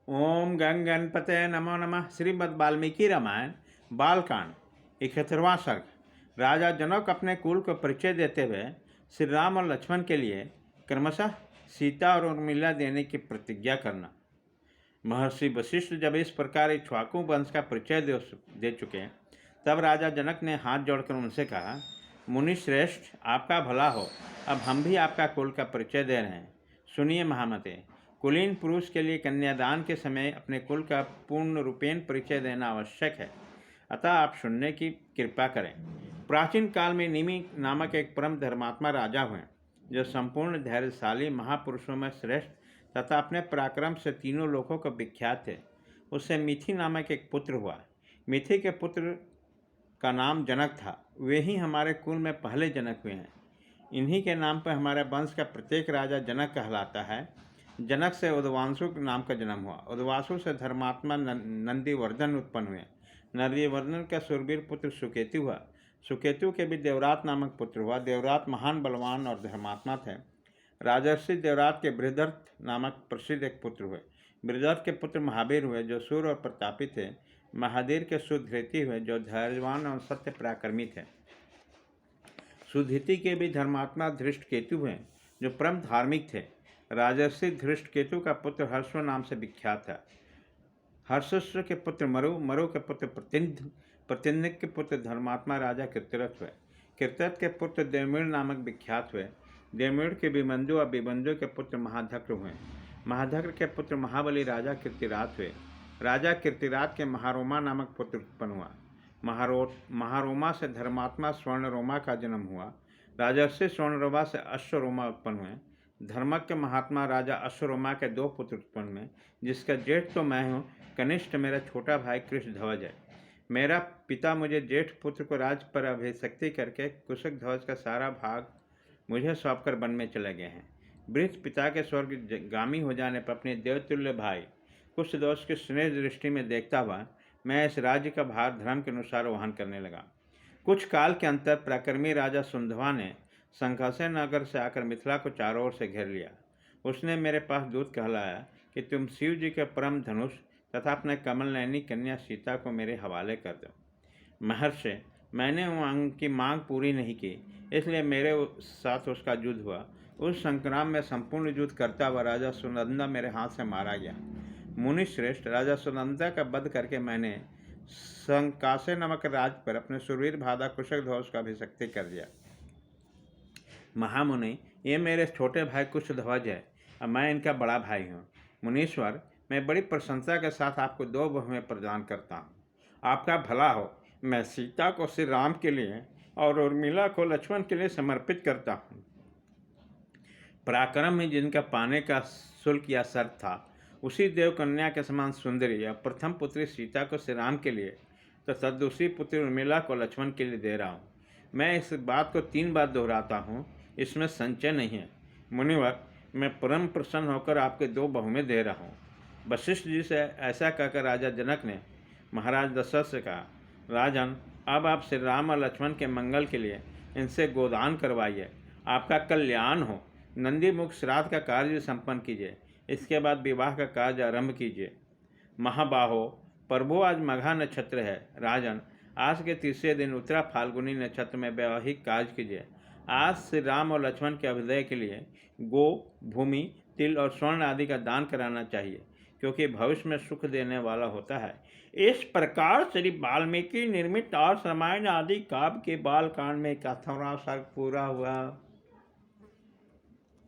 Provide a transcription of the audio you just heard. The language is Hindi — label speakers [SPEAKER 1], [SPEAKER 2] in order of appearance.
[SPEAKER 1] ओम गंग गणपते नमो नमः। श्रीमद् वाल्मीकि रामायण बालकांड 71वां सर्ग। राजा जनक अपने कुल को परिचय देते हुए श्री राम और लक्ष्मण के लिए क्रमशः सीता और उर्मिला देने की प्रतिज्ञा करना। महर्षि वशिष्ठ जब इस प्रकार इक्ष्वाकु वंश का परिचय दे चुके तब राजा जनक ने हाथ जोड़कर उनसे कहा, मुनि श्रेष्ठ, आपका भला हो। अब हम भी आपका कुल का परिचय दे रहे हैं। सुनिए महामते, कुलीन पुरुष के लिए कन्यादान के समय अपने कुल का पूर्ण रूपेण परिचय देना आवश्यक है, अतः आप सुनने की कृपा करें। प्राचीन काल में निमि नामक एक परम धर्मात्मा राजा हुए, जो संपूर्ण धैर्यशाली महापुरुषों में श्रेष्ठ तथा अपने पराक्रम से तीनों लोकों को विख्यात थे। उससे मिथि नामक एक पुत्र हुआ। मिथि के पुत्र का नाम जनक था। वे ही हमारे कुल में पहले जनक हुए हैं। इन्हीं के नाम पर हमारे वंश का प्रत्येक राजा जनक कहलाता है। जनक से उद्वांसु नाम का जन्म हुआ। उद्वासु से धर्मात्मा नंदीवर्धन उत्पन्न हुए। नंदीवर्धन का सुरवीर पुत्र सुकेतु हुआ। सुकेतु के भी देवरात नामक पुत्र हुआ। देवरात महान बलवान और धर्मात्मा थे। राजर्षि देवरात के बृहदर्थ नामक प्रसिद्ध एक पुत्र हुए। बृहदर्थ के पुत्र महावीर हुए, जो सूर और प्रतापी थे। महावीर के सुधृति हुए, जो धैर्यवान और सत्य पराक्रमी थे। सुधृति के भी धर्मात्मा धृष्ट केतु हुए, जो परम धार्मिक थे। राजर्षि धृष्ट केतु का पुत्र हर्ष नाम से विख्यात था। हर्षस्व के पुत्र मरु, मरु के पुत्र प्रतिन्ध, प्रतिन्ध के पुत्र धर्मात्मा राजा कृतरथ हुए। कृतरथ के पुत्र देवमीण नामक विख्यात हुए। देवमीण के विबंधु और विबंधु के पुत्र महाधक्र हुए। महाधक्र के पुत्र महाबली राजा कीर्तिरात हुए। राजा कीर्तिरात के महारोमा नामक पुत्र उत्पन्न हुआ। महारोमा से धर्मात्मा स्वर्णरोमा का जन्म हुआ। राजर्षि स्वर्णरोमा से अश्वरोमा उत्पन्न हुए। धर्मक के महात्मा राजा अश्वरोमा के दो पुत्र उत्पन्न हुए, जिसका जेठ तो मैं हूँ, कनिष्ठ मेरा छोटा भाई कृष्ण ध्वज है। मेरा पिता मुझे जेठ पुत्र को राज पर अभिषक्ति करके कुशक ध्वज का सारा भाग मुझे सौंपकर वन में चले गए हैं। वृद्ध पिता के स्वर्गगामी हो जाने पर अपने देवतुल्य भाई कुश ध्वज के स्नेह दृष्टि में देखता हुआ मैं इस राज्य का भार धर्म के अनुसार वहन करने लगा। कुछ काल के अंतर पराक्रमी राजा सुंधवा ने संघासन नगर से आकर मिथिला को चारों ओर से घेर लिया। उसने मेरे पास दूत कहलाया कि तुम शिव जी के परम धनुष तथा अपने कमल नयनी कन्या सीता को मेरे हवाले कर दो। महर्षि, मैंने उनकी मांग पूरी नहीं की, इसलिए मेरे साथ उसका युद्ध हुआ। उस संग्राम में संपूर्ण युद्ध करता हुआ राजा सुनंदा मेरे हाथ से मारा गया। मुनि श्रेष्ठ, राजा सुनंदा का वध करके मैंने संकासे नमक राज पर अपने सुरवीर भादा कुशक ध्वज का अभिषक्ति कर दिया। महामुनि, ये मेरे छोटे भाई कुश ध्वज है और मैं इनका बड़ा भाई हूँ। मुनीश्वर, मैं बड़ी प्रशंसा के साथ आपको दो बहुएं प्रदान करता हूँ। आपका भला हो। मैं सीता को श्री राम के लिए और उर्मिला को लक्ष्मण के लिए समर्पित करता हूँ। पराक्रम में जिनका पाने का शुल्क या शर्त था, उसी देवकन्या के समान सुंदरी या प्रथम पुत्री सीता को श्री राम के लिए तथा दूसरी पुत्री उर्मिला को लक्ष्मण के लिए दे रहा हूँ। मैं इस बात को 3 बार दोहराता हूँ, इसमें संचय नहीं है। मुनिवर, मैं परम प्रसन्न होकर आपके 2 बहुएं दे रहा हूँ। वशिष्ठ जी से ऐसा कहकर राजा जनक ने महाराज दशरथ से कहा, राजन, अब आप श्री राम और लक्ष्मण के मंगल के लिए इनसे गोदान करवाइए। आपका कल्याण हो। नंदीमुख श्राद्ध का कार्य संपन्न कीजिए। इसके बाद विवाह का कार्य आरंभ कीजिए। महाबाहो, प्रभु आज मघा नक्षत्र है। राजन, आज के तीसरे दिन उत्तरा फाल्गुनी नक्षत्र में वैवाहिक कार्य कीजिए। आज श्री राम और लक्ष्मण के अभ्युदय के लिए गो, भूमि, तिल और स्वर्ण आदि का दान कराना चाहिए, क्योंकि भविष्य में सुख देने वाला होता है। इस प्रकार श्री वाल्मीकि निर्मित और रामायण आदि काव्य के बालकांड में 71वां सर्ग पूरा हुआ।